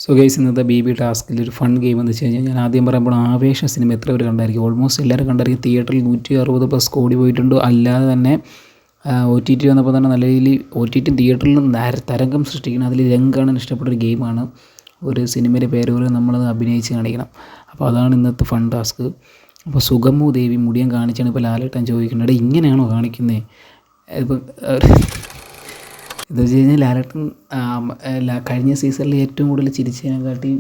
So guys, ഇന്നത്തെ B ടാസ്കിൽ ഒരു ഫൺ ഗെയിം എന്ന് വെച്ച് കഴിഞ്ഞാൽ, ഞാൻ ആദ്യം പറയുമ്പോൾ ആവേശ സിനിമ എത്ര പേര് കണ്ടായിരിക്കും? ഓൾമോസ്റ്റ് എല്ലാവരും കണ്ടായിരിക്കും. തിയേറ്ററിൽ 160+ കോടി പോയിട്ടുണ്ട്. അല്ലാതെ തന്നെ OTT വന്നപ്പോൾ തന്നെ നല്ല രീതിയിൽ OTT തിയേറ്ററിലും തരംഗം സൃഷ്ടിക്കണം. അതിൽ രംഗാണ് ഇഷ്ടപ്പെട്ടൊരു ഗെയിമാണ്. ഒരു സിനിമയുടെ പേര് പോലെ നമ്മളത് അഭിനയിച്ച് കാണിക്കണം. അപ്പോൾ അതാണ് ഇന്നത്തെ ഫൺ ടാസ്ക്. അപ്പോൾ സുഗമു ദേവി മുടിയൻ കാണിച്ചാണ് ഇപ്പോൾ ലാലേട്ടൻ ചോദിക്കുന്നത്, ഇങ്ങനെയാണോ കാണിക്കുന്നത്? ഇപ്പം എന്താ വെച്ച് കഴിഞ്ഞാൽ, ലാലേട്ടൻ കഴിഞ്ഞ സീസണിൽ ഏറ്റവും കൂടുതൽ ചിരിച്ചതിനെക്കാട്ടി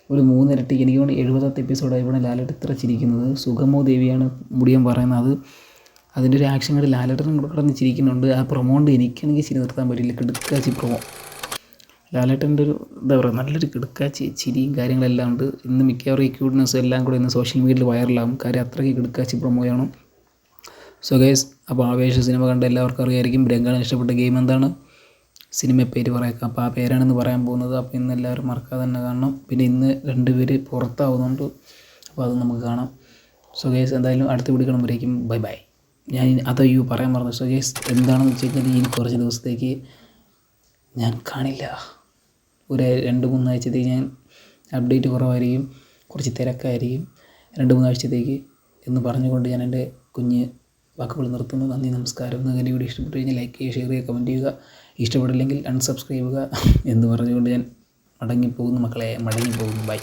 ഒരു 3 ഇരട്ടിക്ക്, എനിക്ക് തോന്നുന്നു 70th എപ്പിസോഡായപ്പോൾ ലാലേട്ടൻ ഇത്ര ചിരിക്കുന്നത്. സുഗമു ദേവിയാണ് മുടിയൻ പറയുന്നത്. അതിൻ്റെ ഒരു ആക്ഷൻ കണ്ട് ലാലേട്ടനും കൂടെ കിടന്ന് ചിരിക്കുന്നുണ്ട്. ആ പ്രൊമോ കൊണ്ട് എനിക്കാണെങ്കിൽ ചിരി നിർത്താൻ പറ്റില്ല. കിടുക്കാച്ചി പ്രൊമോ. ലാലേട്ടൻ്റെ ഒരു എന്താ പറയുക, നല്ലൊരു കിടുക്കാച്ചി ചിരിയും കാര്യങ്ങളെല്ലാം ഉണ്ട്. ഇന്ന് മിക്കവാറും ഈ ക്യൂട്ട്നെസ്സും എല്ലാം കൂടെ ഇന്ന് സോഷ്യൽ മീഡിയയിൽ വൈറലാകും. കാര്യം അത്രയ്ക്ക് കിടുക്കാച്ചി പ്രൊമോയാണ്. സോ ഗൈസ്, അപ്പോൾ ആവേശ സിനിമ കണ്ട എല്ലാവർക്കും അറിയായിരിക്കും രംഗാണ് ഇഷ്ടപ്പെട്ട ഗെയിം എന്താണ്, സിനിമ പേര് പറയാം. അപ്പോൾ ആ പേരാണെന്ന് പറയാൻ പോകുന്നത്. അപ്പോൾ ഇന്ന് എല്ലാവരും മറക്കാതെ തന്നെ കാണണം. പിന്നെ ഇന്ന് 2 പേര് പുറത്താവുന്നുണ്ട്. അപ്പോൾ അത് നമുക്ക് കാണാം. സോ ഗൈസ്, എന്തായാലും അടുത്ത വീഡിയോ കാണുമ്പോഴേക്കും ബൈ ബൈ. ഞാൻ പറയാൻ മറന്നു. സോ ഗൈസ്, എന്താണെന്ന് വെച്ച് കഴിഞ്ഞാൽ, ഈ കുറച്ച് ദിവസത്തേക്ക് ഞാൻ കാണില്ല. ഒരു 2-3 ആഴ്ചത്തേക്ക് ഞാൻ അപ്ഡേറ്റ് കുറവായിരിക്കും, കുറച്ച് തിരക്കായിരിക്കും. 2-3 ആഴ്ചത്തേക്ക് എന്ന് പറഞ്ഞുകൊണ്ട് ഞാൻ എൻ്റെ കുഞ്ഞ് വാക്കുകൾ നിർത്തുന്നു. നന്ദി, നമസ്കാരം. നിങ്ങൾക്ക് വീഡിയോ ഇഷ്ടപ്പെട്ടു കഴിഞ്ഞാൽ ലൈക്ക് ചെയ്യുക, ഷെയർ ചെയ്യുക, കമൻറ്റ് ചെയ്യുക. ഇഷ്ടപ്പെടില്ലെങ്കിൽ അൺസബ്സ്ക്രൈബ് ചെയ്യുക എന്ന് പറഞ്ഞുകൊണ്ട് ഞാൻ മടങ്ങിപ്പോകുന്നു മക്കളെ, മടങ്ങിപ്പോകുന്നു. ബൈ.